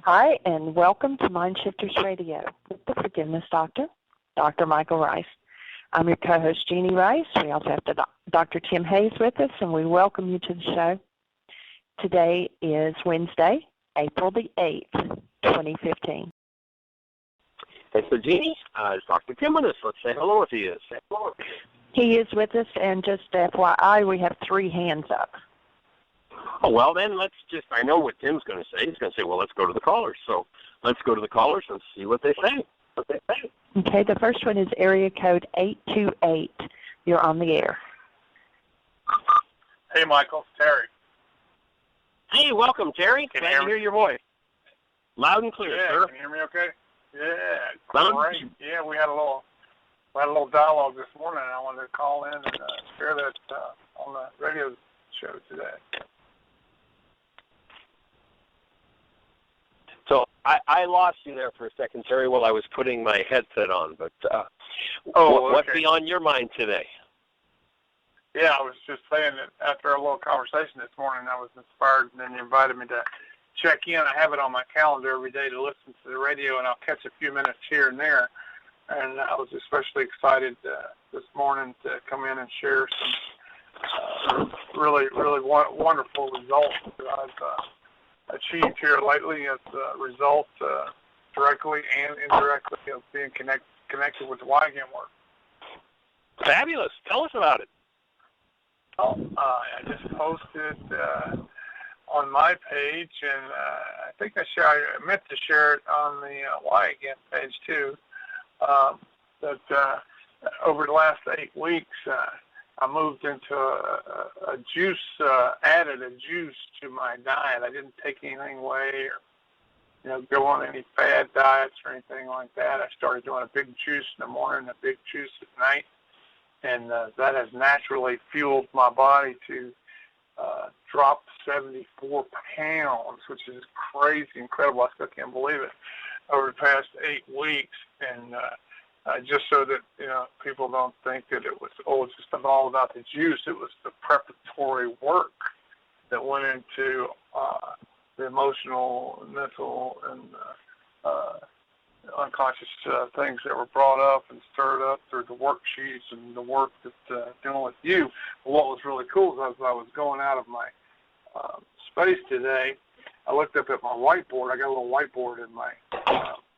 Hi, and welcome to Mind Shifters Radio with the Forgiveness Doctor, Dr. Michael Rice. I'm your co-host, Jeannie Rice. We also have Dr. Tim Hayes with us, and we welcome you to the show. Today is Wednesday, April the 8th, 2015. Hey, so Jeannie, is Dr. Tim with us? Let's say hello if he is. He is with us, and just FYI, we have 3 hands up. Oh, well, then I know what Tim's going to say. He's going to say, well, let's go to the callers. So let's go to the callers and see what they say. Okay, the first one is area code 828. You're on the air. Hey, Michael, Terry. Hey, welcome, Terry. Glad to hear your voice. Loud and clear, yeah, sir. Can you hear me okay? Yeah, great. Yeah, we had a little dialogue this morning, and I wanted to call in and share that on the radio show today. So I lost you there for a second, Terry, while I was putting my headset on. But what's on your mind today? Yeah, I was just saying that after a little conversation this morning, I was inspired, and then you invited me to check in. I have it on my calendar every day to listen to the radio, and I'll catch a few minutes here and there. And I was especially excited this morning to come in and share some really wonderful results that I've achieved here lately as a result directly and indirectly of being connected with the YGAM work. Fabulous. Tell us about it. Well, I just posted on my page, and I think I meant to share it on the YGAM page too, that over the last 8 weeks, I moved into a juice, added a juice to my diet. I didn't take anything away or, go on any fad diets or anything like that. I started doing a big juice in the morning, a big juice at night, and that has naturally fueled my body to drop 74 pounds, which is crazy, incredible. I still can't believe it, over the past 8 weeks. And just so that people don't think that it's just all about the juice. It was the preparatory work that went into the emotional, mental, and unconscious things that were brought up and stirred up through the worksheets and the work that dealing with you. But what was really cool is as I was going out of my space today, I looked up at my whiteboard. I got a little whiteboard in my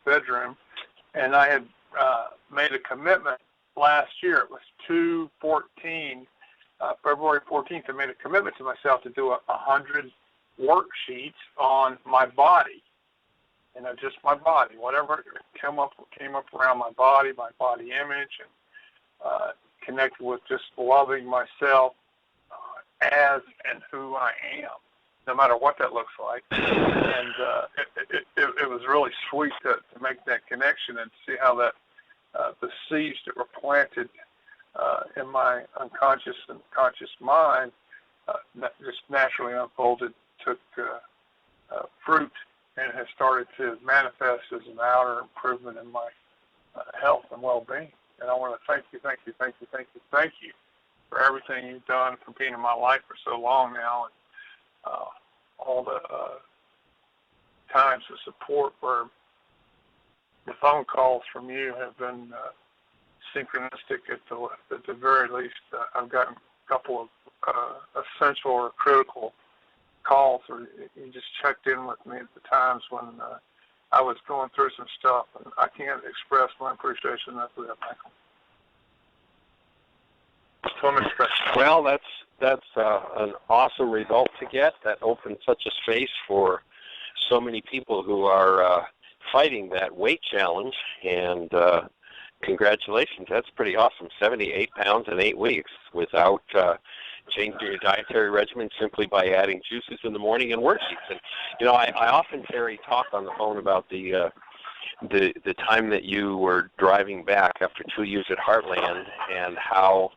bedroom, and I had made a commitment last year. It was 2/14, February 14th. I made a commitment to myself to do 100 worksheets on my body, just my body, whatever came up around my body image, and connected with just loving myself as and who I am, no matter what that looks like. And it was really sweet to make that connection and see how that the seeds that were planted in my unconscious and conscious mind just naturally unfolded, took fruit, and has started to manifest as an outer improvement in my health and well-being. And I want to thank you for everything you've done, for being in my life for so long now, and all the times of support where the phone calls from you have been synchronistic at the very least. I've gotten a couple of essential or critical calls where you just checked in with me at the times when I was going through some stuff, and I can't express my appreciation enough for that, Michael. Well, that's an awesome result to get. That opens such a space for so many people who are fighting that weight challenge, and congratulations. That's pretty awesome. 78 pounds in 8 weeks without changing your dietary regimen, simply by adding juices in the morning and worksheets. And I often, Terry, talk on the phone about the time that you were driving back after 2 years at Heartland, and how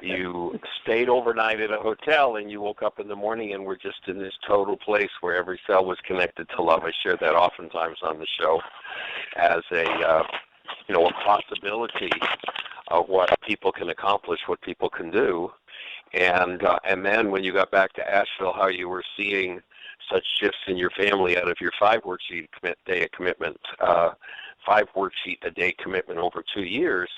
you stayed overnight at a hotel, and you woke up in the morning and were just in this total place where every cell was connected to love. I share that oftentimes on the show as a possibility of what people can accomplish, what people can do. And then when you got back to Asheville, how you were seeing such shifts in your family out of your 5 worksheet day of commitment, 5 worksheet a day commitment over 2 years,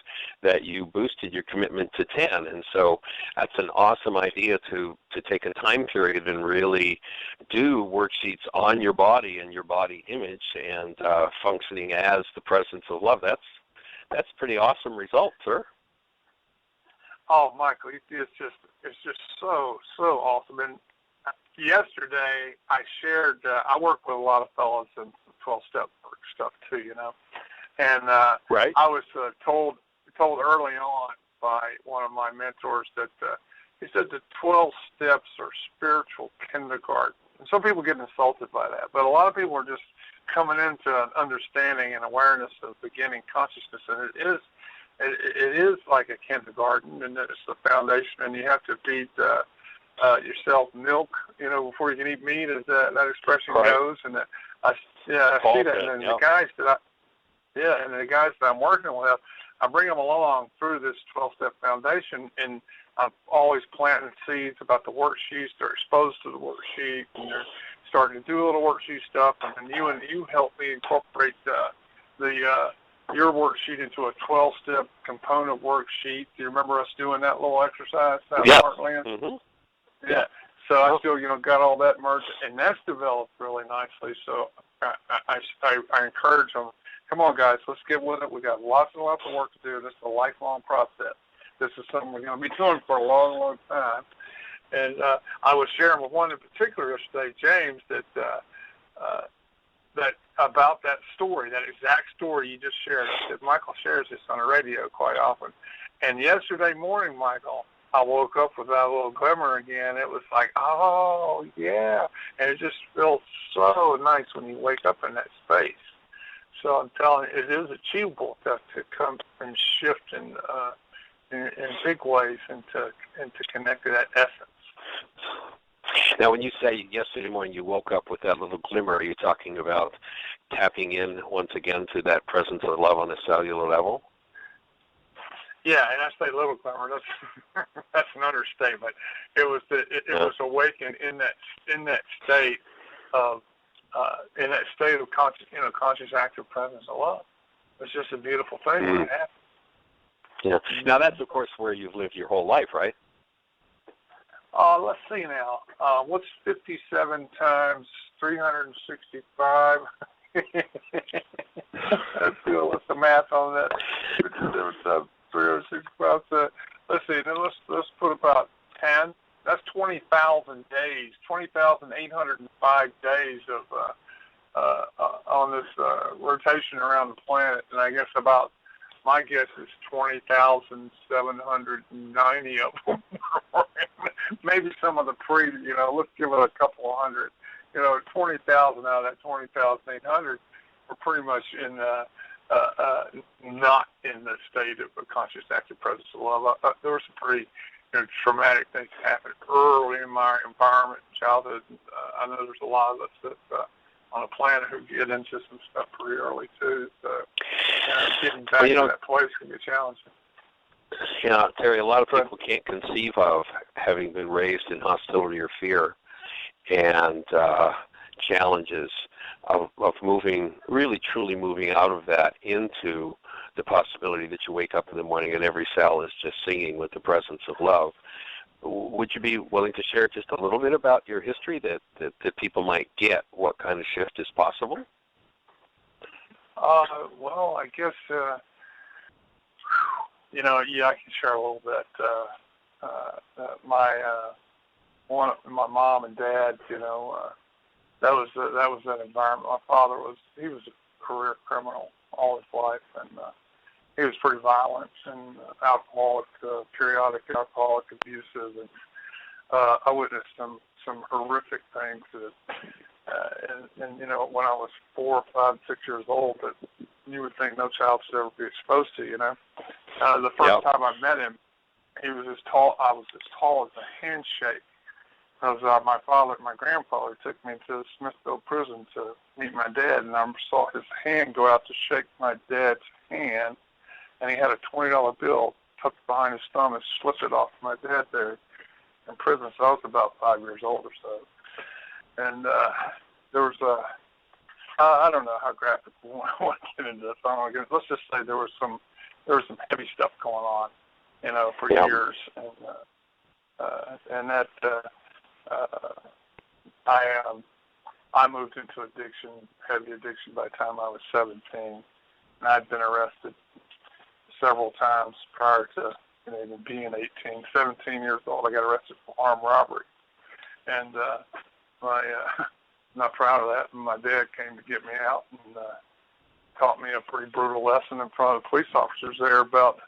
that you boosted your commitment to 10. And so that's an awesome idea to take a time period and really do worksheets on your body and your body image and functioning as the presence of love. That's pretty awesome result, sir. Oh, Michael, it's just so awesome. And yesterday I shared. I work with a lot of fellows in 12-step work stuff too, you know. And right. I was told early on by one of my mentors that he said the 12 steps are spiritual kindergarten. And some people get insulted by that, but a lot of people are just coming into an understanding and awareness of beginning consciousness, and it is like a kindergarten, and it's the foundation. And you have to feed yourself milk, you know, before you can eat meat, as that expression right. goes. And I see that. And the guys that I'm working with, I bring them along through this 12-step foundation, and I'm always planting seeds about the worksheets. They're exposed to the worksheet, and they're starting to do a little worksheet stuff. And you help me incorporate your worksheet into a 12-step component worksheet. Do you remember us doing that little exercise? Heartland? Mm-hmm. Yeah. So I still, got all that merged, and that's developed really nicely. So I encourage them. Come on, guys, let's get with it. We got lots and lots of work to do. This is a lifelong process. This is something we're going to be doing for a long, long time. And I was sharing with one in particular yesterday, James, that about that story, that exact story you just shared. That Michael shares this on the radio quite often. And yesterday morning, Michael, I woke up with that little glimmer again. It was like, oh, yeah. And it just feels so nice when you wake up in that space. So I'm telling you, it is achievable to come and shift in big ways and to connect to that essence. Now, when you say yesterday morning you woke up with that little glimmer, are you talking about tapping in once again to that presence of love on a cellular level? Yeah, and I say little glimmer. That's an understatement. It was was awakened in that state of conscious active presence of love. It's just a beautiful thing when it happens. Yeah. Now that's of course where you've lived your whole life, right? Let's see now. What's 57 times 365? Let's go with the math on that. 57 times 365. So, let's see. Then let's put about 10. That's 20,000 days. 20,805 days of on this rotation around the planet, and I guess my guess is 20,790 of them. Maybe some of the let's give it a couple of hundred. 20,000 out of that 20,800 were pretty much in not in the state of a conscious active presence of love. There were some pretty traumatic things that happened early in my environment, childhood. I know there's a lot of us that on the planet who get into some stuff pretty early too. So getting back to that place can be challenging. Yeah, Terry, a lot of people can't conceive of having been raised in hostility or fear and challenges of moving, really truly moving out of that into the possibility that you wake up in the morning and every cell is just singing with the presence of love. Would you be willing to share just a little bit about your history that people might get what kind of shift is possible? Well, I guess, I can share a little bit. My mom and dad, that was that environment. My father was a career criminal all his life, and he was pretty violent and alcoholic, periodic alcoholic, abusive, and I witnessed some horrific things that, and when I was 4 or 5, 6 years old, that you would think no child should ever be exposed to. The first time I met him, he was as tall. I was as tall as a handshake. Because my grandfather took me to Smithville prison to meet my dad, and I saw his hand go out to shake my dad's hand, and he had a $20 bill tucked behind his thumb and slipped it off my dad there in prison. So I was about 5 years old or so. and there was I don't know how graphic we want to get into this. I don't know. Let's just say there was some heavy stuff going on, for years, and that I moved into heavy addiction by the time I was 17, and I'd been arrested several times prior to even being 18. 17 years old, I got arrested for armed robbery, and I'm not proud of that. And my dad came to get me out and taught me a pretty brutal lesson in front of the police officers there about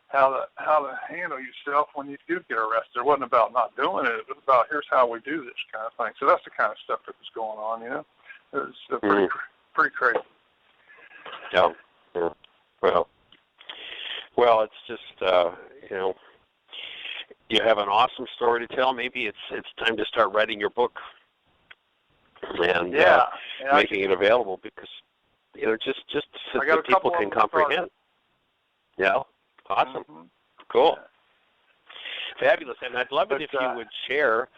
how to handle yourself when you do get arrested. It wasn't about not doing it. It was about, here's how we do this kind of thing. So that's the kind of stuff that was going on, It was pretty crazy. Yeah. Well, it's just, you have an awesome story to tell. Maybe it's time to start writing your book and making it available, because, just so that people can comprehend. Yeah. Awesome. Mm-hmm. Cool. Yeah. Fabulous. And I'd love it if you would share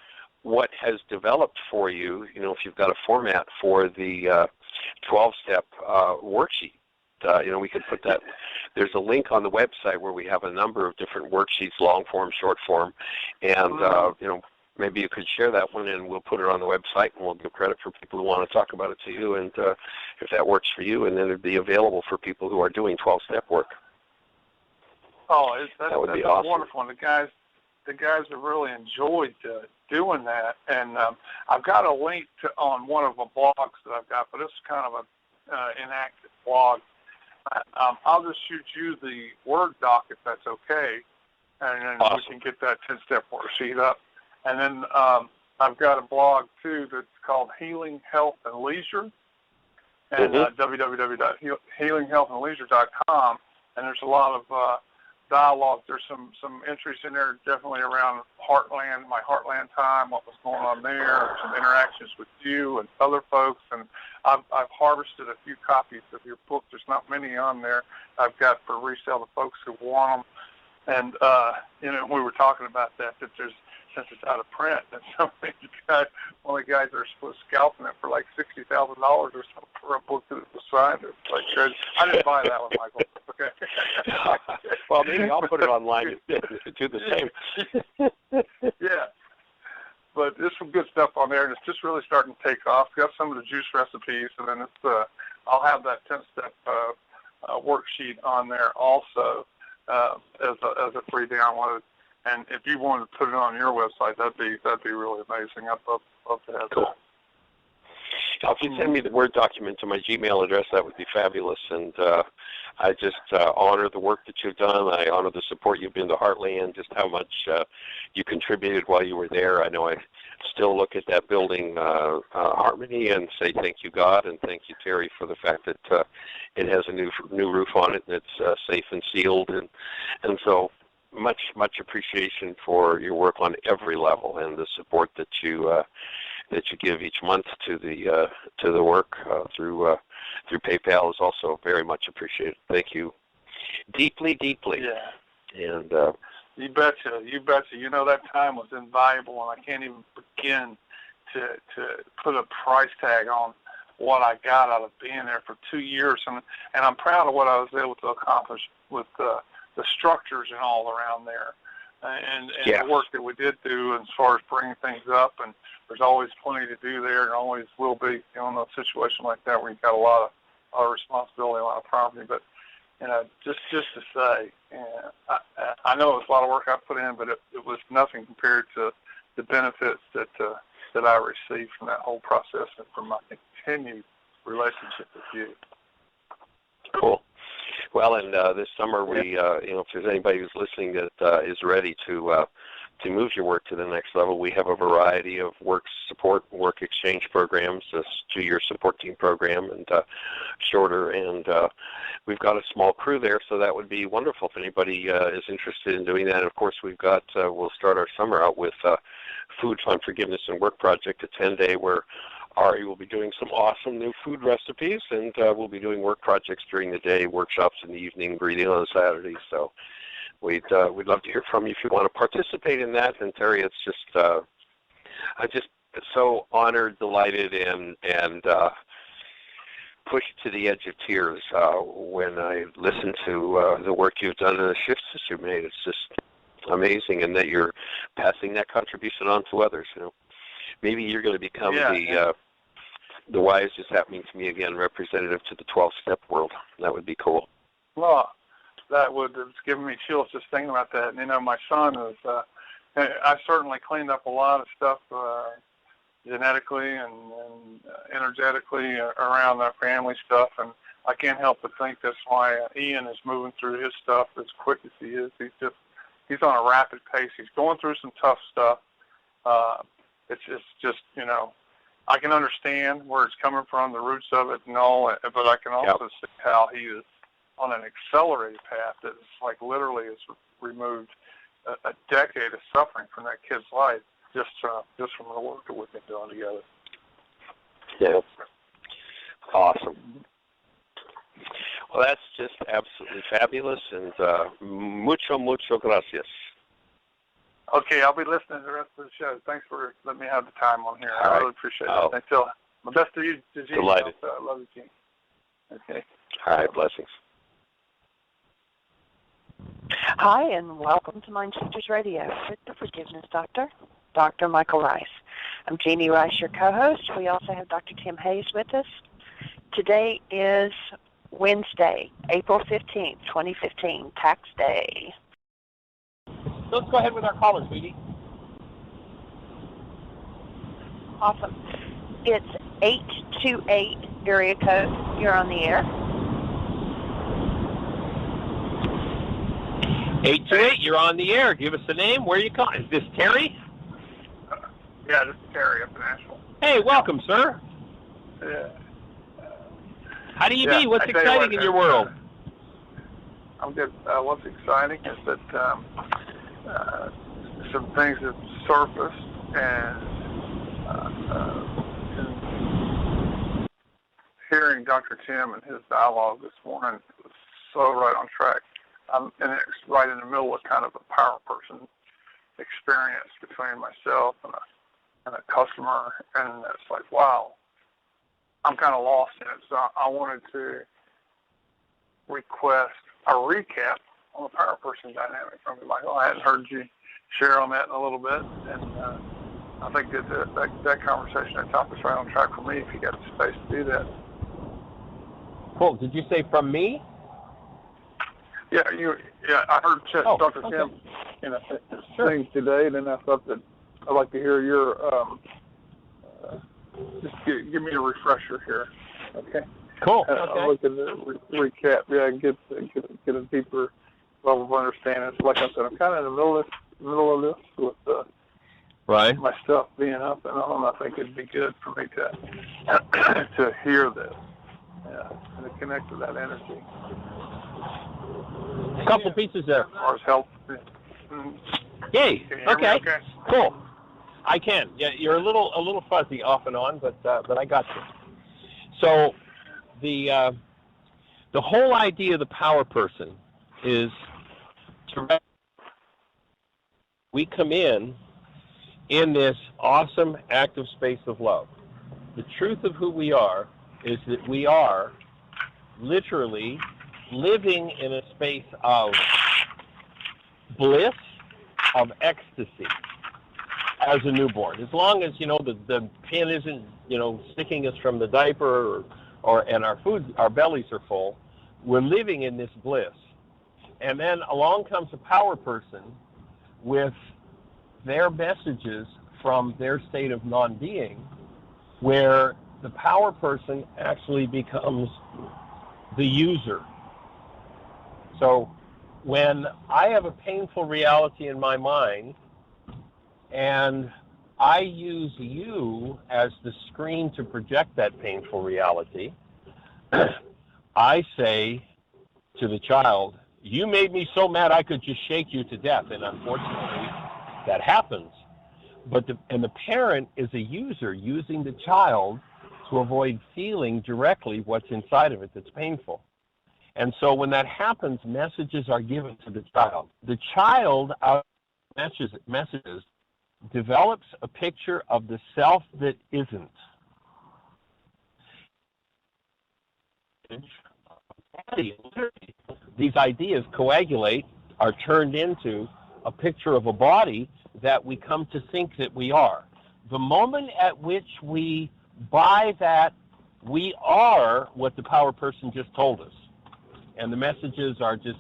what has developed for you, if you've got a format for the 12-step worksheet. We could put that. There's a link on the website where we have a number of different worksheets, long form, short form, and maybe you could share that one, and we'll put it on the website, and we'll give credit for people who want to talk about it to you, and if that works for you, and then it'd be available for people who are doing 12-step work. Oh, that would be awesome. Wonderful. And the guys have really enjoyed doing that. And I've got a link on one of the blogs that I've got, but it's kind of an inactive blog. I'll just shoot you the Word doc if that's okay, and then awesome. We can get that 10-step worksheet up. And then I've got a blog too that's called Healing, Health, and Leisure, and www.healinghealthandleisure.com. And there's a lot of dialogue. There's some entries in there definitely around Heartland, my Heartland time, what was going on there, some interactions with you and other folks. And I've harvested a few copies of your book. There's not many on there. I've got for resale to folks who want them. And, we were talking about that there's, since it's out of print, and one of the guys are scalping it for like $60,000 or something for a book that was signed. It's like, I didn't buy that one, Michael. Okay. Well, maybe I'll put it online and do the same. Yeah. But there's some good stuff on there, and it's just really starting to take off. Got some of the juice recipes, and then I'll have that 10-step worksheet on there also as a free download. And if you wanted to put it on your website, that'd be really amazing. I'd love to have cool. that. If you send me the Word document to my Gmail address, that would be fabulous. And I just honor the work that you've done. I honor the support you've been to Heartland, just how much you contributed while you were there. I know I still look at that building, Harmony, and say thank you, God, and thank you, Terry, for the fact that it has a new roof on it, and it's safe and sealed. And so much appreciation for your work on every level, and the support that you give each month to the work through PayPal is also very much appreciated. Thank you, deeply. Yeah. And you betcha. That time was invaluable, and I can't even begin to put a price tag on what I got out of being there for 2 years, and I'm proud of what I was able to accomplish with the structures and all around there, and the work that we did do as far as bringing things up. And there's always plenty to do there, and always will be in a situation like that where you've got a lot of responsibility, a lot of property. But just to say, I know it was a lot of work I put in, but it was nothing compared to the benefits that I received from that whole process and from my continued relationship with you. Cool. Well, and this summer we, if there's anybody who's listening that is ready to move your work to the next level, we have a variety of work support, work exchange programs, this 2-year support team program, and shorter. And we've got a small crew there, so that would be wonderful if anybody is interested in doing that. And of course, we've got we'll start our summer out with Food, Fun, Forgiveness, and Work Project, a 10-day where Ari will be doing some awesome new food recipes, and we'll be doing work projects during the day, workshops in the evening, reading on Saturday. So we'd love to hear from you if you want to participate in that. And Terry, it's just so honored, delighted, and pushed to the edge of tears when I listen to the work you've done and the shifts that you've made. It's just amazing, and that you're passing that contribution on to others. Maybe you're going to become the why is just happening to me again representative to the 12-step world. That would be cool. Well, that would have given me chills just thinking about that. And, my son is, I certainly cleaned up a lot of stuff genetically and energetically around that family stuff, and I can't help but think that's why Ian is moving through his stuff as quick as he is. He's on a rapid pace. He's going through some tough stuff. It's just I can understand where it's coming from, the roots of it and all, but I can also see how he is on an accelerated path that is like literally has removed a decade of suffering from that kid's life just from the work that we've been doing together. Yeah. Awesome. Well, that's just absolutely fabulous, and mucho gracias. Okay, I'll be listening to the rest of the show. Thanks for letting me have the time on here. All I really appreciate it. Thanks, Phil. My best to you, Gene. Delighted. I love you, Gene. Okay. All right, blessings. Hi, and welcome to Mind Shifters Radio with the Forgiveness Doctor, Dr. Michael Rice. I'm Jeannie Rice, your co-host. We also have Dr. Tim Hayes with us. Today is Wednesday, April 15th, 2015, Tax Day. Let's go ahead with our caller, sweetie. Awesome. It's 828 area code. You're on the air. 828, you're on the air. Give us the name. Where are you calling? Is this Terry? Yeah, this is Terry up in Nashville. Hey, welcome, sir. Yeah. How do you be? What's exciting in your world? I'm good. What's exciting is that some things have surfaced, and hearing Dr. Tim and his dialogue this morning was so right on track. And it's right in the middle of kind of a power person experience between myself and a customer, and it's like, wow, I'm kind of lost in it. So I wanted to request a recap on the power person dynamic from you, Michael. I hadn't heard you share on that in a little bit, and I think that conversation at top is right on track for me if you got the space to do that. Cool. Did you say from me? Yeah, I heard Dr. Tim, things today, and then I thought that I'd like to hear your, just give me a refresher here, okay? Cool. I'm looking to recap, get a deeper level of understanding. So like I said, I'm kind of in the middle of this with my stuff being up and on. I think it'd be good for me to hear this and to connect to that energy. A couple pieces there. As far as help. Yay. Okay. Okay. Cool. I can. Yeah, you're a little fuzzy off and on, but I got you. So the whole idea of the power person is we come in this awesome active space of love. The truth of who we are is that we are literally living in a space of bliss, of ecstasy as a newborn. As long as, the pin isn't, sticking us from the diaper and our bellies are full, we're living in this bliss. And then along comes a power person with their messages from their state of non-being, where the power person actually becomes the user. So when I have a painful reality in my mind and I use you as the screen to project that painful reality, I say to the child, you made me so mad I could just shake you to death. And unfortunately, that happens. But the parent is a user using the child to avoid feeling directly what's inside of it that's painful. And so when that happens, messages are given to the child. The child messages develops a picture of the self that isn't. These ideas coagulate, are turned into a picture of a body that we come to think that we are. The moment at which we buy that we are what the power person just told us, and the messages are just,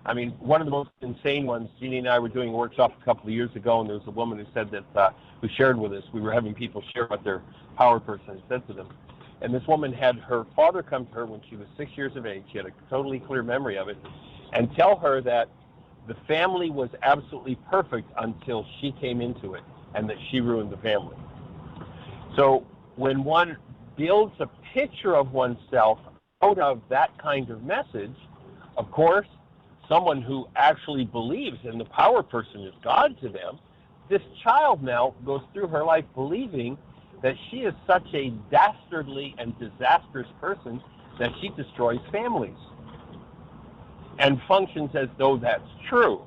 I mean, one of the most insane ones, Jeannie and I were doing a workshop a couple of years ago, and there was a woman who said that, who shared with us, we were having people share what their power person had said to them. And this woman had her father come to her when she was 6 years of age. She had a totally clear memory of it, and tell her that the family was absolutely perfect until she came into it, and that she ruined the family. So when one builds a picture of oneself out of that kind of message, of course, someone who actually believes and the power person is God to them, this child now goes through her life believing that she is such a dastardly and disastrous person that she destroys families and functions as though that's true.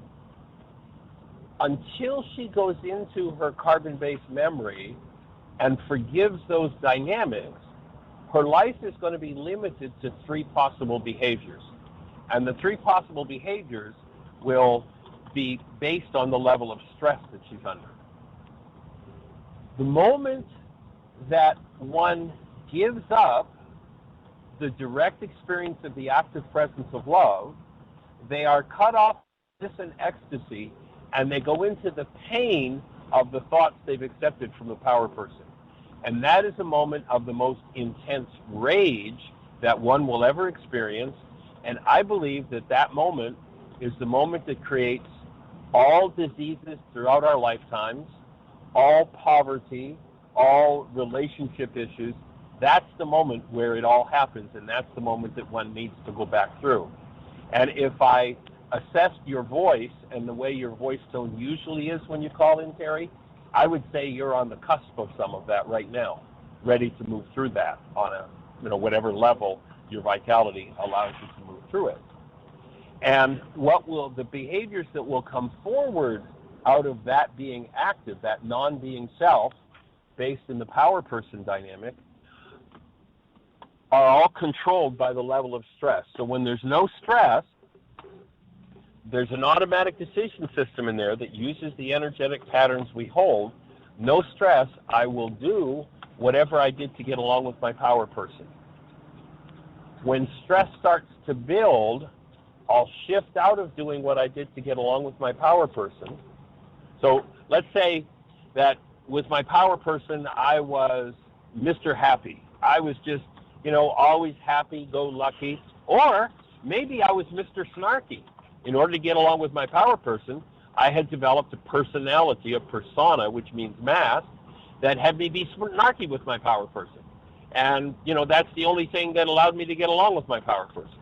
Until she goes into her carbon-based memory and forgives those dynamics, her life is going to be limited to 3 possible behaviors. And the 3 possible behaviors will be based on the level of stress that she's under. The moment that one gives up the direct experience of the active presence of love, they are cut off from bliss and ecstasy, and they go into the pain of the thoughts they've accepted from the power person. And that is a moment of the most intense rage that one will ever experience. And I believe that that moment is the moment that creates all diseases throughout our lifetimes, all poverty, all relationship issues. That's the moment where it all happens, and that's the moment that one needs to go back through. And if I assessed your voice and the way your voice tone usually is when you call in, Terry, I would say you're on the cusp of some of that right now, ready to move through that on a, whatever level your vitality allows you to move through it. And what will the behaviors that will come forward out of that being active, that non-being self, based in the power person dynamic, are all controlled by the level of stress. So when there's no stress, there's an automatic decision system in there that uses the energetic patterns we hold. No stress, I will do whatever I did to get along with my power person. When stress starts to build, I'll shift out of doing what I did to get along with my power person. So let's say that with my power person, I was Mr. Happy. I was just, always happy-go-lucky. Or maybe I was Mr. Snarky. In order to get along with my power person, I had developed a personality, a persona, which means mask, that had me be snarky with my power person. And, that's the only thing that allowed me to get along with my power person.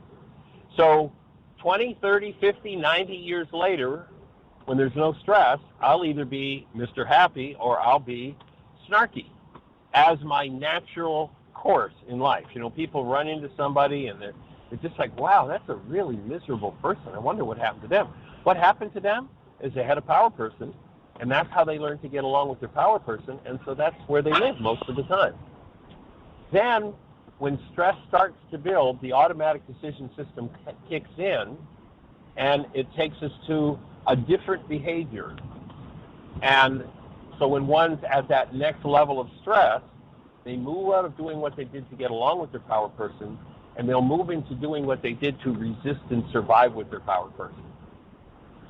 So 20, 30, 50, 90 years later, when there's no stress, I'll either be Mr. Happy or I'll be snarky as my natural course in life. People run into somebody and they're just like, wow, that's a really miserable person. I wonder what happened to them. What happened to them is they had a power person, and that's how they learned to get along with their power person, and so that's where they live most of the time. Then, when stress starts to build, the automatic decision system kicks in, and it takes us to a different behavior. And so when one's at that next level of stress, they move out of doing what they did to get along with their power person, and they'll move into doing what they did to resist and survive with their power person.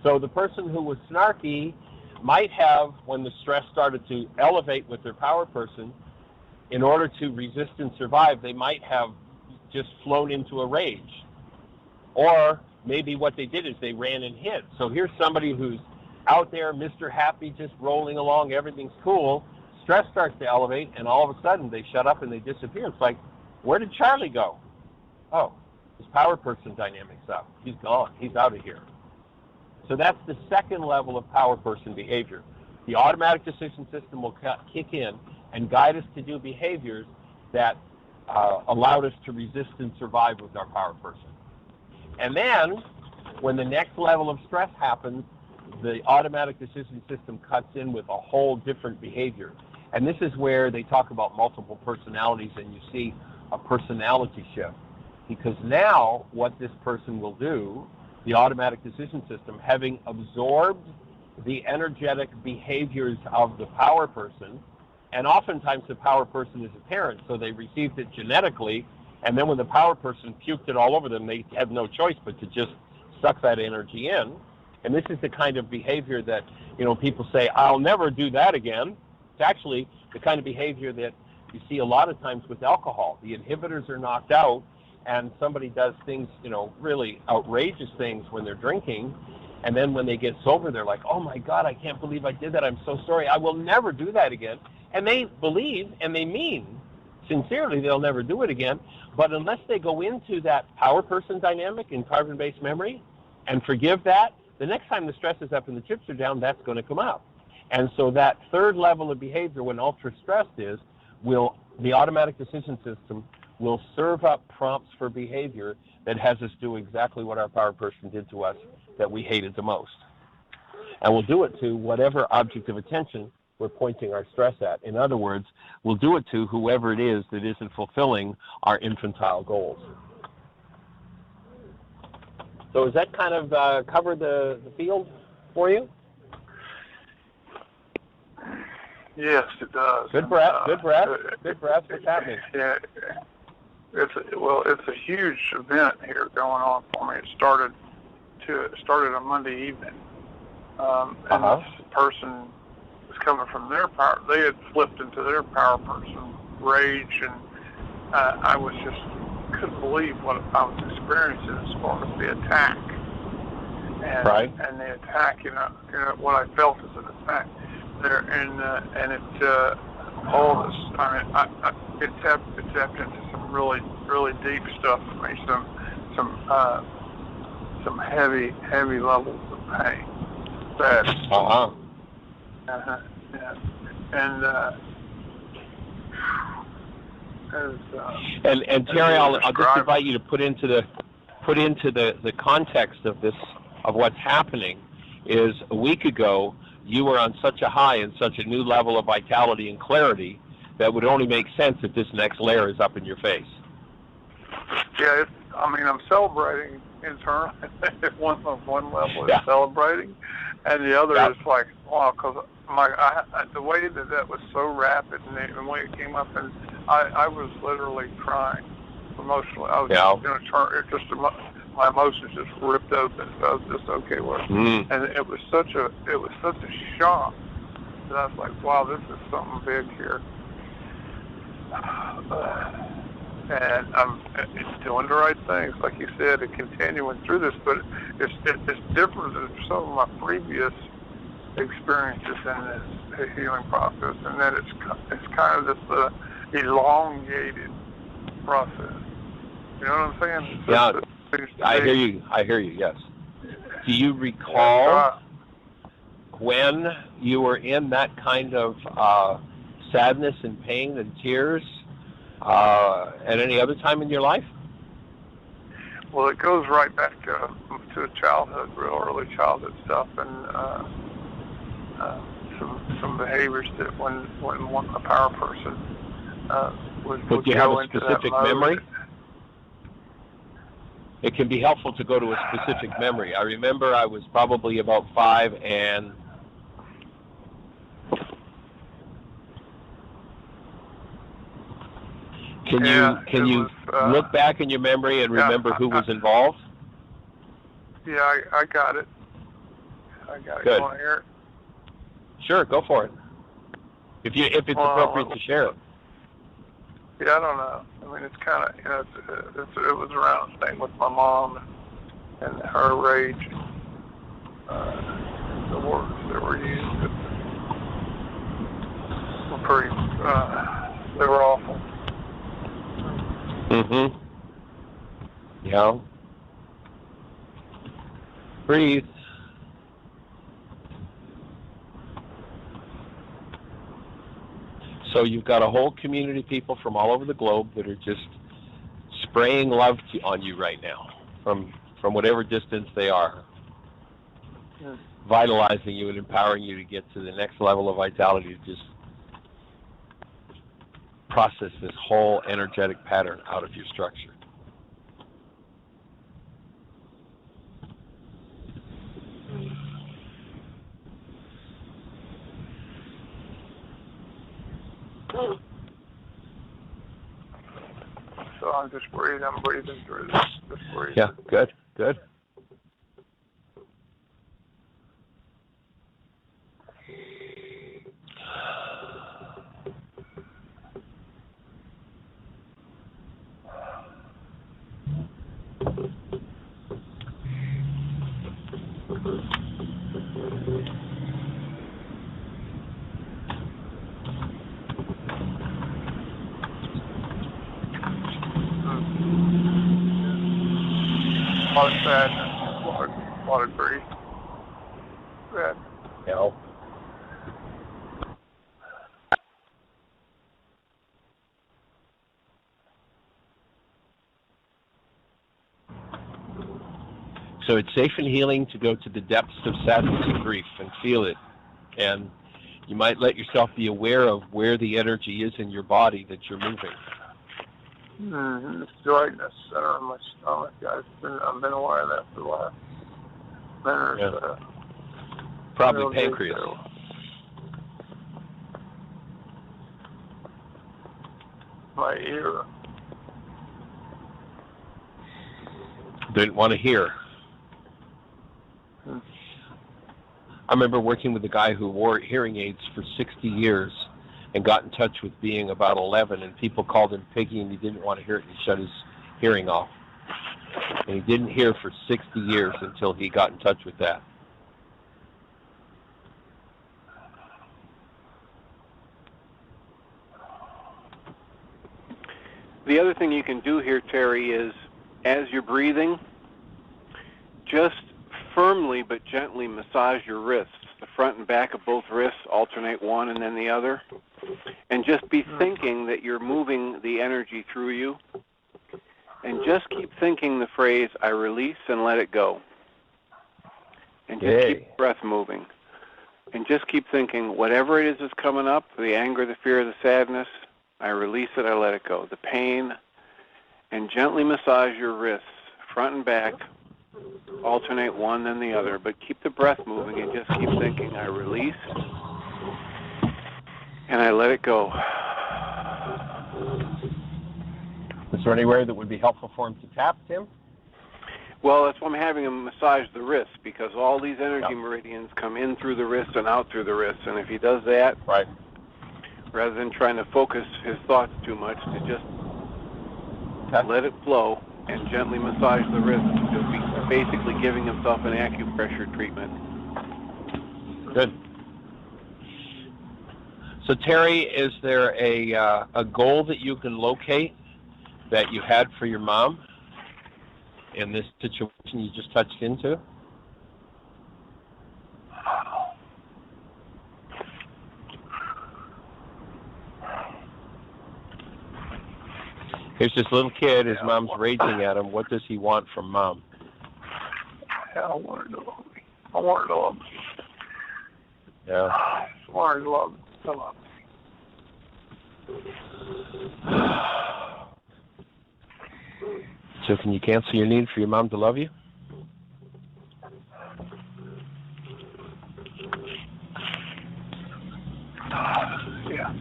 So the person who was snarky might have, when the stress started to elevate with their power person, in order to resist and survive, they might have just flown into a rage. Or maybe what they did is they ran and hid. So here's somebody who's out there, Mr. Happy, just rolling along, everything's cool. Stress starts to elevate, and all of a sudden they shut up and they disappear. It's like, where did Charlie go? Oh, his power person dynamic's up. He's gone. He's out of here. So that's the second level of power person behavior. The automatic decision system will kick in and guide us to do behaviors that allowed us to resist and survive with our power person. And then, when the next level of stress happens, the automatic decision system cuts in with a whole different behavior. And this is where they talk about multiple personalities, and you see a personality shift. Because now what this person will do, the automatic decision system, having absorbed the energetic behaviors of the power person, and oftentimes the power person is a parent, so they received it genetically, and then when the power person puked it all over them, they have no choice but to just suck that energy in. And this is the kind of behavior that, people say, I'll never do that again. It's actually the kind of behavior that you see a lot of times with alcohol. The inhibitors are knocked out, and somebody does things, really outrageous things when they're drinking, and then when they get sober, they're like, oh my God, I can't believe I did that. I'm so sorry. I will never do that again. And they believe and they mean sincerely they'll never do it again. But unless they go into that power person dynamic in carbon-based memory and forgive that, the next time the stress is up and the chips are down, that's going to come up. And so that third level of behavior, when ultra-stressed is, the automatic decision system will serve up prompts for behavior that has us do exactly what our power person did to us that we hated the most. And we'll do it to whatever object of attention we're pointing our stress at. In other words, we'll do it to whoever it is that isn't fulfilling our infantile goals. So does that kind of cover the field for you? Yes, it does. Good breath. Good breath. Good breath. What's happening? Yeah, it's a huge event here going on for me. It started a Monday evening, and this person was coming from their power. They had flipped into their power person rage, and I was just couldn't believe what I was experiencing as far as the attack. And, right. And the attack, what I felt as an attack there, and it all this. I mean, it tapped into some really, really deep stuff for me. Some heavy levels of pain. That. Yeah. And Terry, I'll just invite you to put into the context of this, of what's happening. Is a week ago you were on such a high and such a new level of vitality and clarity that would only make sense if this next layer is up in your face. Yeah, I'm celebrating internally. one level is celebrating, and the other is like, wow, because the way that was so rapid, and the way it came up, and I was literally crying emotionally. I was my emotions just ripped open. So I was just okay with it, and it was such a shock that I was like, wow, this is something big here. And I'm doing the right things, like you said, and continuing through this. But it's different than some of my previous experiences in this healing process, and that it's kind of this elongated process. You know what I'm saying? I hear you. Yes. Do you recall when you were in that kind of sadness and pain and tears at any other time in your life? Well, it goes right back to childhood, real early childhood stuff, and some behaviors that when a power person would But do you have a specific memory? It can be helpful to go to a specific memory. I remember I was probably about 5, and can you look back in your memory and remember who was involved? Yeah, I got it. Good. You want to hear it? Sure, go for it. If it's appropriate to share it. Yeah, I don't know. I mean, it's kind of, it was around the same with my mom and her rage, the words that were used were pretty, they were awful. Yeah. Breathe. So you've got a whole community of people from all over the globe that are just spraying love on you right now, from whatever distance they are. vitalizing you and empowering you to get to the next level of vitality, to just process this whole energetic pattern out of your structure. So I'm just breathing. I'm breathing through this. Just breathing. Yeah, good, good. A lot of sadness, a lot of grief. Sad. No. So it's safe and healing to go to the depths of sadness and grief and feel it. And you might let yourself be aware of where the energy is in your body that you're moving. It's right in the center of my stomach. I've been aware of that for the last minute or so. Probably Real pancreas. deep. My ear. Didn't want to hear. I remember working with a guy who wore hearing aids for 60 years and got in touch with being about 11, and people called him Piggy, and he didn't want to hear it, and he shut his hearing off. And he didn't hear for 60 years until he got in touch with that. The other thing you can do here, Terry, is as you're breathing, just firmly but gently massage your wrists. The front and back of both wrists, alternate one and then the other. And just be thinking that you're moving the energy through you. And just keep thinking the phrase, I release and let it go. And just keep the breath moving. And just keep thinking, whatever it is that's coming up, the anger, the fear, the sadness, I release it, I let it go. The pain, and gently massage your wrists, front and back, alternate one then the other, but keep the breath moving and just keep thinking, I release and I let it go. Is there anywhere that would be helpful for him to tap, Tim? Well, that's why I'm having him massage the wrist, because all these energy meridians come in through the wrist and out through the wrist, and if he does that, right, rather than trying to focus his thoughts too much, to just let it flow and gently massage the wrist, he'll be basically giving himself an acupressure treatment. Good. So Terry, is there a goal that you can locate that you had for your mom in this situation you just touched into? Here's this little kid, his mom's raging at him. What does he want from mom? I want her to love me. I want her to love me. Yeah. I want her to love me. So can you cancel your need for your mom to love you? Yeah.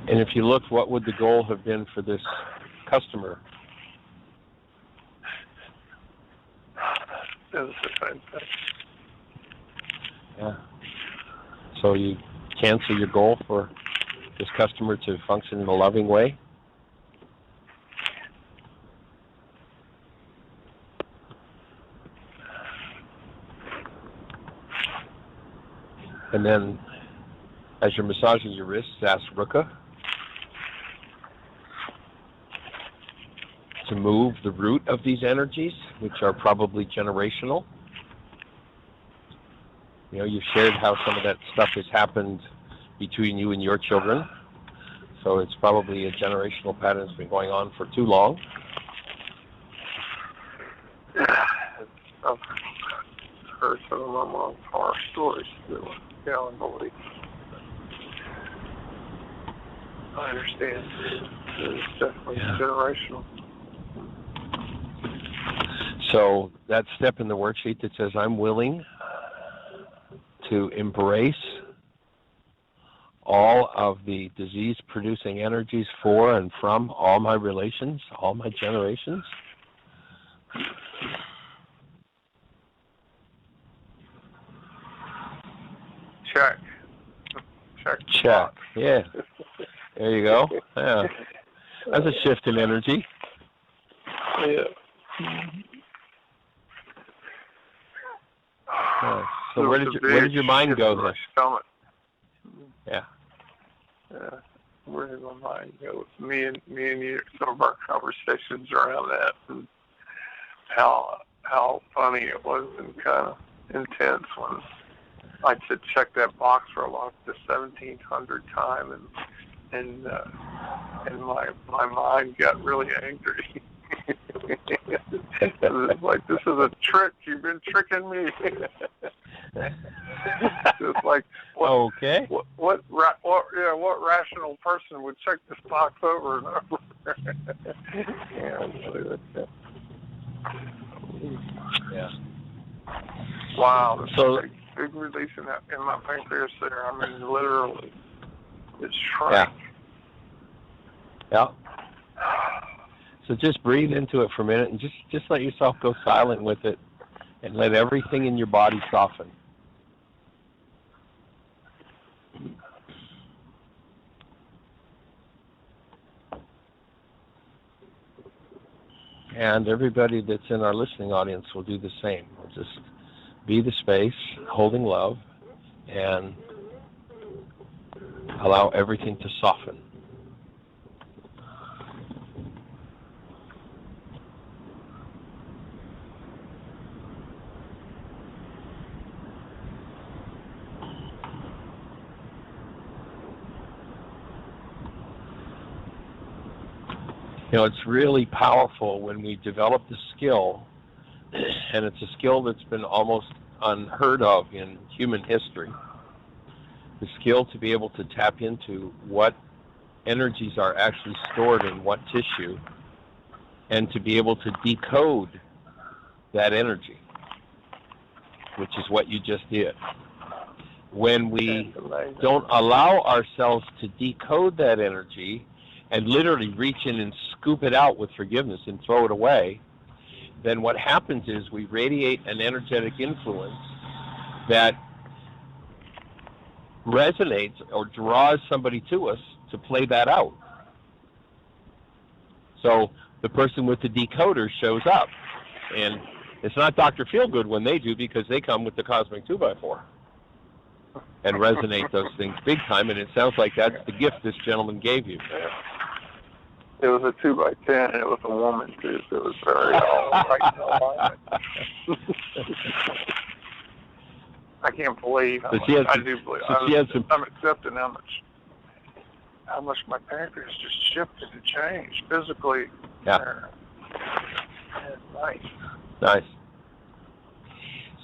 And if you looked, what would the goal have been for this customer? It was the same thing. Yeah. So you cancel your goal for this customer to function in a loving way? And then, as you're massaging your wrists, ask Ruka to move the root of these energies, which are probably generational. You know, you've shared how some of that stuff has happened between you and your children. So it's probably a generational pattern that's been going on for too long. It's I've heard some of my mom's horror stories too. Yeah, I believe. I understand. It's definitely generational. So that step in the worksheet that says I'm willing to embrace all of the disease-producing energies for and from all my relations, all my generations. Check. Check. Check. Yeah. There you go. Yeah. That's a shift in energy. Yeah. So where did your mind go then? Stomach. Yeah. Where did my mind go? Me and you, some of our conversations around that, and how funny it was and kind of intense when I said check that box for like the 1700th time, and my mind got really angry. It was like, this is a trick. You've been tricking me. It's like, what rational person would check this box over and over? Yeah. Wow. So big release in my pancreas there. I mean, literally, it shrank. Yeah. So just breathe into it for a minute and just let yourself go silent with it and let everything in your body soften. And everybody that's in our listening audience will do the same. We'll just be the space, holding love, and allow everything to soften. You know, it's really powerful when we develop the skill, and it's a skill that's been almost unheard of in human history. The skill to be able to tap into what energies are actually stored in what tissue, and to be able to decode that energy, which is what you just did. When we don't allow ourselves to decode that energy and literally reach in and scoop it out with forgiveness and throw it away, then what happens is we radiate an energetic influence that resonates or draws somebody to us to play that out. So the person with the decoder shows up, and it's not Dr. Feelgood when they do, because they come with the cosmic 2x4 and resonate those things big time, and it sounds like that's the gift this gentleman gave you. It was a 2x10, and it was a woman too, so it was very right in alignment. I can't believe how much. I do believe. I'm accepting how much my pancreas just shifted and changed physically. Yeah. Nice. Nice.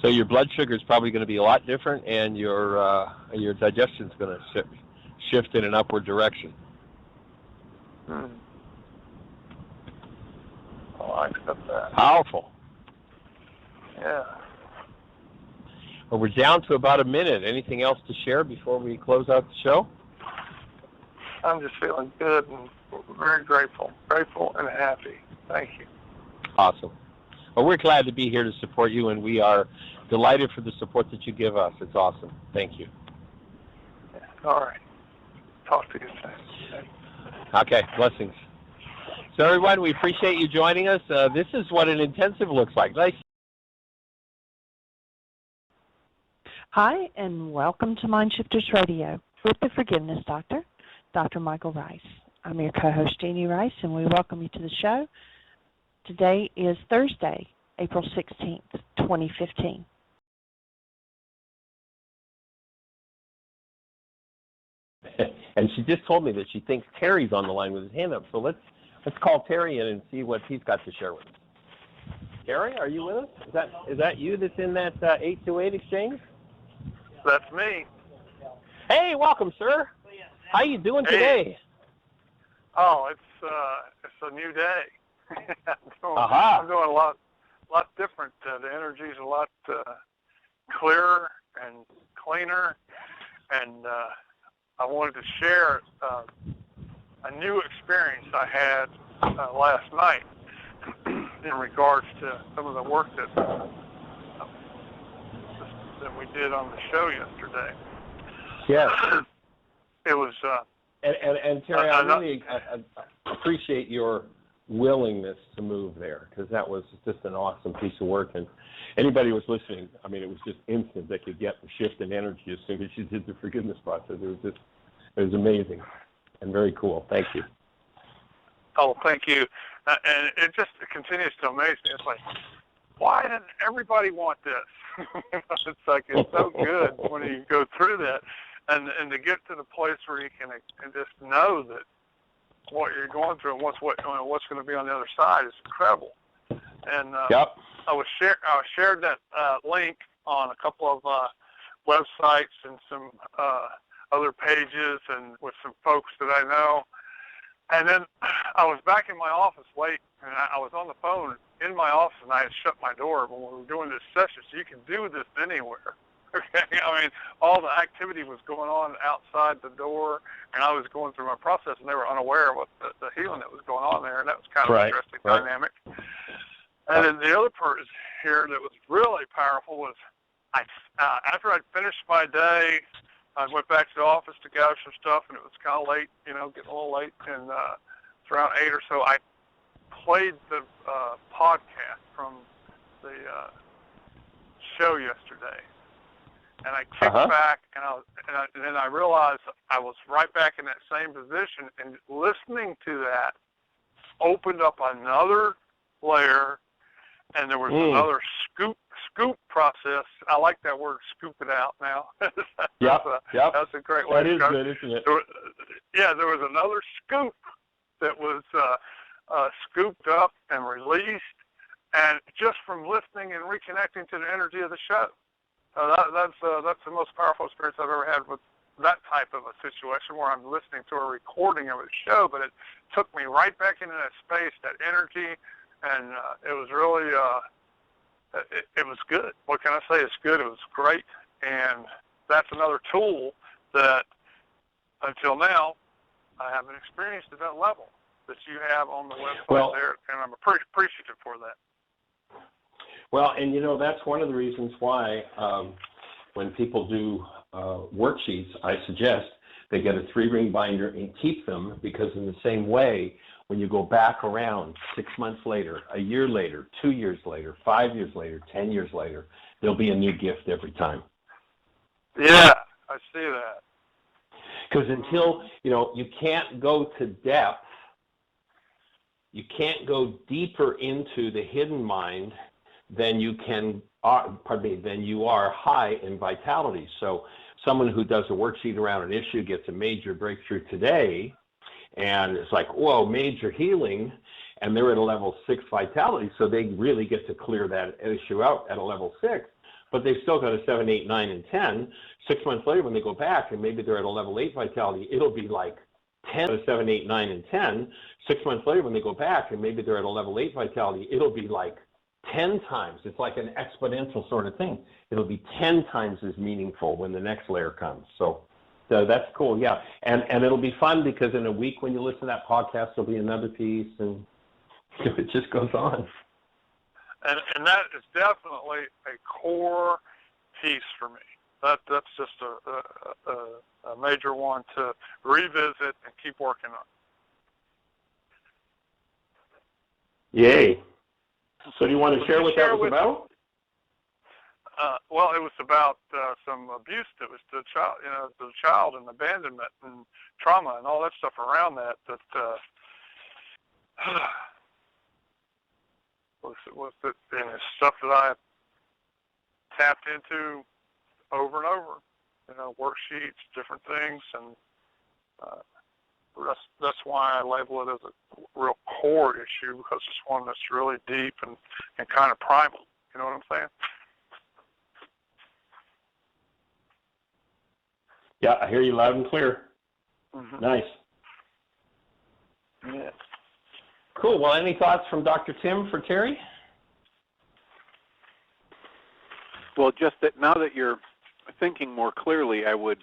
So your blood sugar is probably going to be a lot different, and your digestion is going to shift in an upward direction. Oh, I accept that. Powerful. Yeah. Well, we're down to about a minute. Anything else to share before we close out the show? I'm just feeling good and very grateful and happy. Thank you. Awesome. Well, we're glad to be here to support you, and we are delighted for the support that you give us. It's awesome. Thank you. Yeah. All right. Talk to you soon. Okay. Blessings. So, everyone, we appreciate you joining us. This is what an intensive looks like. Nice. Hi, and welcome to Mind Shifters Radio with the Forgiveness Doctor, Dr. Michael Rice. I'm your co-host, Jeannie Rice, and we welcome you to the show. Today is Thursday, April 16th, 2015. And she just told me that she thinks Terry's on the line with his hand up. So let's call Terry in and see what he's got to share with us. Terry, are you with us? Is that you that's in that 828 exchange? That's me. Hey, welcome, sir. How you doing today? Oh, it's a new day. I'm doing a lot different. The energy's a lot clearer and cleaner, and I wanted to share a new experience I had last night in regards to some of the work that we did on the show yesterday. Yes. It was. And Terry, I really appreciate your willingness to move there, because that was just an awesome piece of work. And anybody who was listening, I mean, it was just instant. They could get the shift in energy as soon as you did the forgiveness process. It was amazing and very cool. Thank you. Oh, thank you. And it continues to amaze me. It's like, why didn't everybody want this? It's like, it's so good when you go through that. And to get to the place where you can just know that what you're going through and what's going to be on the other side is incredible. And yep. I shared that link on a couple of websites and some other pages and with some folks that I know. And then I was back in my office late, and I was on the phone in my office, and I had shut my door when we were doing this session. So you can do this anywhere. Okay, I mean, all the activity was going on outside the door, and I was going through my process, and they were unaware of what the healing that was going on there, and that was kind of an interesting dynamic. And then the other part here that was really powerful was after I'd finished my day, I went back to the office to gather some stuff, and it was kind of late, getting a little late, and it's around 8 or so. I played the podcast from the show yesterday. And I kicked back, and then I realized I was right back in that same position. And listening to that opened up another layer, and there was another scoop process. I like that word, scoop it out now. That's a great way. That is good, isn't it? There was another scoop that was scooped up and released, and just from listening and reconnecting to the energy of the show. That's the most powerful experience I've ever had with that type of a situation where I'm listening to a recording of a show, but it took me right back into that space, that energy, and it was really, it was good. What can I say? It's good. It was great, and that's another tool that until now I haven't experienced at that level that you have on the website there, and I'm appreciative for that. Well, and that's one of the reasons why when people do worksheets, I suggest they get a 3-ring binder and keep them, because in the same way, when you go back around 6 months later, a year later, 2 years later, 5 years later, 10 years later, there'll be a new gift every time. Yeah, I see that. Because until, you can't go to depth, you can't go deeper into the hidden mind than you are high in vitality. So someone who does a worksheet around an issue gets a major breakthrough today, and it's like, whoa, major healing, and they're at a level 6 vitality, so they really get to clear that issue out at a level 6, but they've still got a 7, 8, 9, and 10. 6 months later, when they go back, and maybe they're at a level 8 vitality, it'll be like 10, 7, 8, 9, and 10. 6 months later, when they go back, and maybe they're at a level 8 vitality, it'll be like 10 times. It's like an exponential sort of thing. It'll be 10 times as meaningful when the next layer comes. So that's cool, yeah. And it'll be fun, because in a week when you listen to that podcast, there'll be another piece, and it just goes on. And that is definitely a core piece for me. That's just a major one to revisit and keep working on. Yay. So do you want to share what that was about? Well, it was about some abuse that was to the child and abandonment and trauma and all that stuff around that was stuff that I tapped into over and over. Worksheets, different things, and that's why I label it as a real core issue because it's one that's really deep and kind of primal. You know what I'm saying? Yeah, I hear you loud and clear. Mm-hmm. Nice. Yeah. Cool. Well, any thoughts from Dr. Tim for Terry? Well, just that now that you're thinking more clearly, I would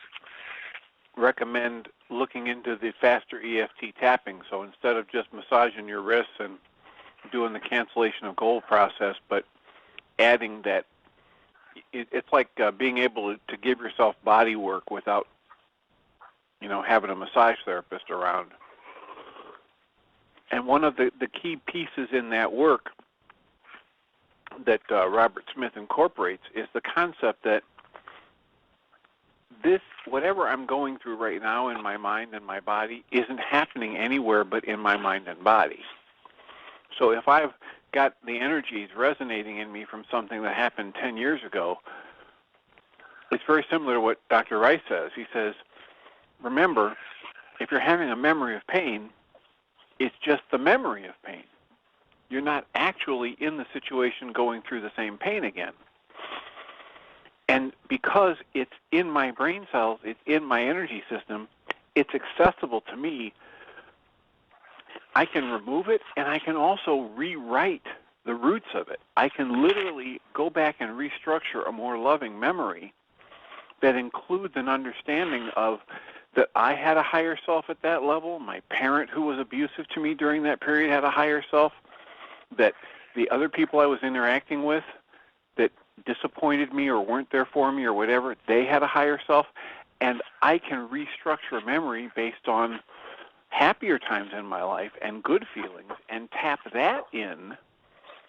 recommend looking into the faster EFT tapping. So instead of just massaging your wrists and doing the cancellation of goal process, but adding that, it's like being able to give yourself body work without, having a massage therapist around. And one of the key pieces in that work that Robert Smith incorporates is the concept that whatever I'm going through right now in my mind and my body isn't happening anywhere but in my mind and body. So if I've got the energies resonating in me from something that happened 10 years ago, it's very similar to what Dr. Rice says. He says, remember, if you're having a memory of pain, it's just the memory of pain. You're not actually in the situation going through the same pain again. And because it's in my brain cells, it's in my energy system, it's accessible to me, I can remove it, and I can also rewrite the roots of it. I can literally go back and restructure a more loving memory that includes an understanding of that I had a higher self at that level, my parent who was abusive to me during that period had a higher self, that the other people I was interacting with that disappointed me or weren't there for me or whatever, they had a higher self, and I can restructure memory based on happier times in my life and good feelings and tap that in,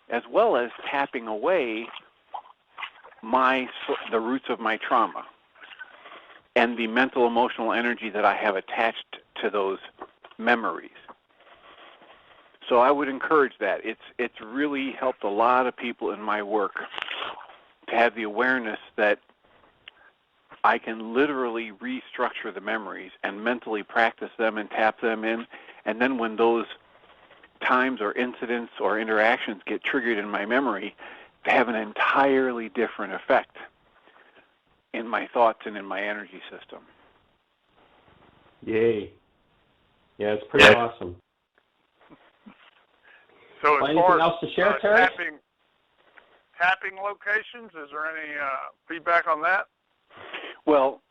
as well as tapping away the roots of my trauma and the mental emotional energy that I have attached to those memories. So I would encourage that. It's really helped a lot of people in my work to have the awareness that I can literally restructure the memories and mentally practice them and tap them in, and then when those times or incidents or interactions get triggered in my memory, they have an entirely different effect in my thoughts and in my energy system. Yay. Yeah, it's pretty awesome. So as Anything far else to share, Terry? Tapping locations, is there any feedback on that? Well,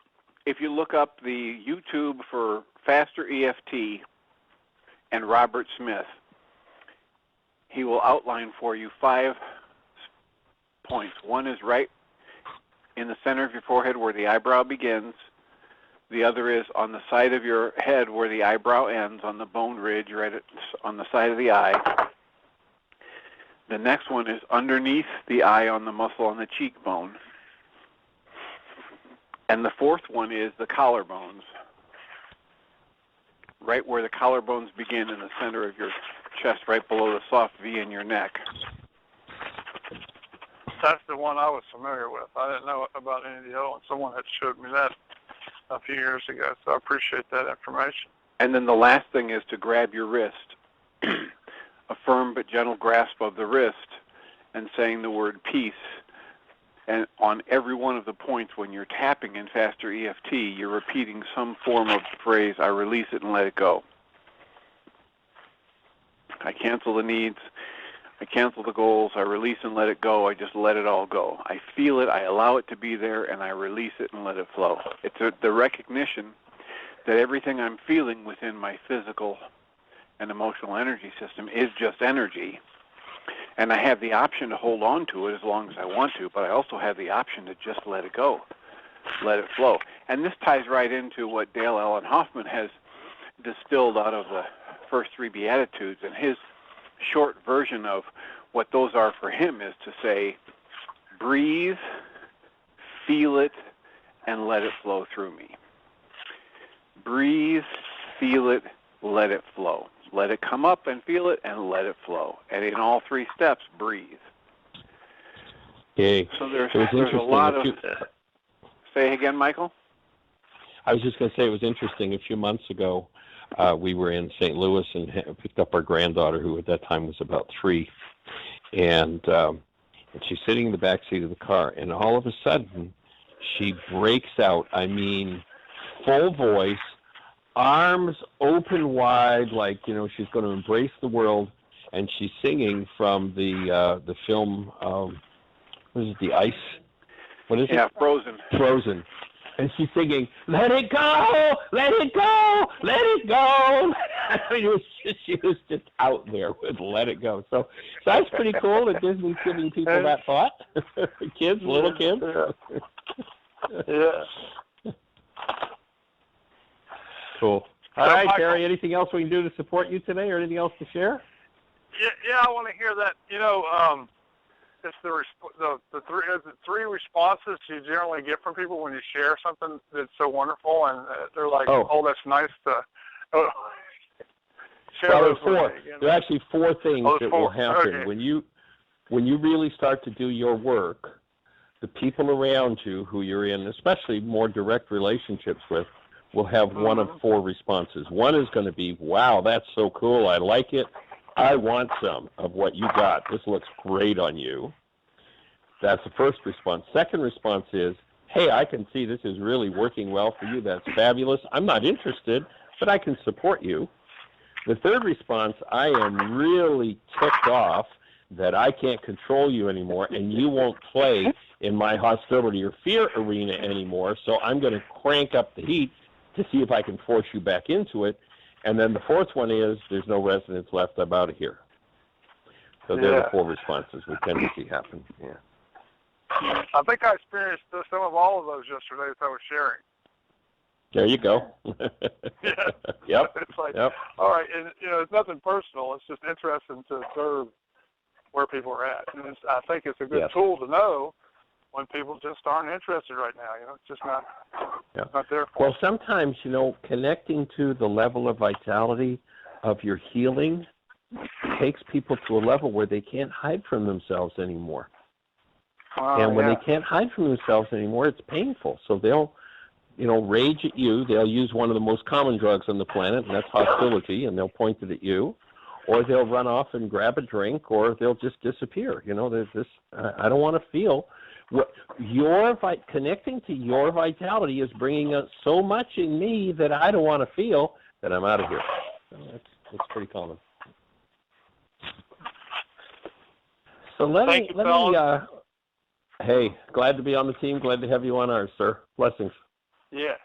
if you look up the YouTube for Faster EFT and Robert Smith, he will outline for you 5 points. One is right in the center of your forehead where the eyebrow begins. The other is on the side of your head where the eyebrow ends, on the bone ridge right on the side of the eye. The next one is underneath the eye on the muscle on the cheekbone. And the fourth one is the collarbones, right where the collarbones begin in the center of your chest, right below the soft V in your neck. That's the one I was familiar with. I didn't know about any of the other ones. Someone had showed me that a few years ago, so I appreciate that information. And then the last thing is to grab your wrist, a firm but gentle grasp of the wrist, and saying the word peace. And on every one of the points when you're tapping in Faster EFT, you're repeating some form of phrase, I release it and let it go. I cancel the needs. I cancel the goals. I release and let it go. I just let it all go. I feel it. I allow it to be there, and I release it and let it flow. It's the recognition that everything I'm feeling within my physical and emotional energy system is just energy. And I have the option to hold on to it as long as I want to, but I also have the option to just let it go, let it flow. And this ties right into what Dale Allen Hoffman has distilled out of the first 3 Beatitudes. And his short version of what those are for him is to say, breathe, feel it, and let it flow through me. Breathe, feel it, let it flow. Let it come up and feel it, and let it flow. And in all 3 steps, breathe. Yay. So there's a lot of... Say again, Michael? I was just going to say it was interesting. A few months ago, we were in St. Louis and picked up our granddaughter, who at that time was about 3, and she's sitting in the back seat of the car, and all of a sudden she breaks out. I mean, full voice, arms open wide, like she's going to embrace the world, and she's singing from the film. What is it? The Ice. What is it? Yeah, Frozen. Frozen. And she's singing, "Let it go, let it go, let it go." I mean, she was just out there with "Let It Go." So that's pretty cool that Disney's giving people that thought. Kids, little kids. Yeah. Cool. All right, Terry. Anything else we can do to support you today, or anything else to share? Yeah, I want to hear that. It's the 3 responses you generally get from people when you share something that's so wonderful, and they're like, "Oh, that's nice to share." Well, those 4. with me, There are actually 4 things that 4. will happen Okay. when you really start to do your work. The people around you who you're in, especially more direct relationships with, will have one of 4 responses. One is going to be, "Wow, that's so cool. I like it. I want some of what you got. This looks great on you." That's the first response. Second response is, "Hey, I can see this is really working well for you. That's fabulous. I'm not interested, but I can support you." The third response, "I am really ticked off that I can't control you anymore, and you won't play in my hostility or fear arena anymore, so I'm going to crank up the heat to see if I can force you back into it." And then the fourth one is, "There's no resonance left. I'm out of here." So they're the 4 responses we tend to see happen. Yeah. I think I experienced some of all of those yesterday as I was sharing. There you go. Yeah. Yep. It's like, Yep. all right, and it's nothing personal. It's just interesting to observe where people are at, and I think it's a good tool to know when people just aren't interested right now. It's just not there for Well, them. sometimes, connecting to the level of vitality of your healing takes people to a level where they can't hide from themselves anymore. And when they can't hide from themselves anymore, it's painful. So they'll, rage at you. They'll use one of the most common drugs on the planet, and that's hostility, and they'll point it at you. Or they'll run off and grab a drink, or they'll just disappear. There's this, I don't want to feel. Connecting to your vitality is bringing up so much in me that I don't want to feel that I'm out of here. So that's pretty common. So let me hey, glad to be on the team. Glad to have you on ours, sir. Blessings. Yeah.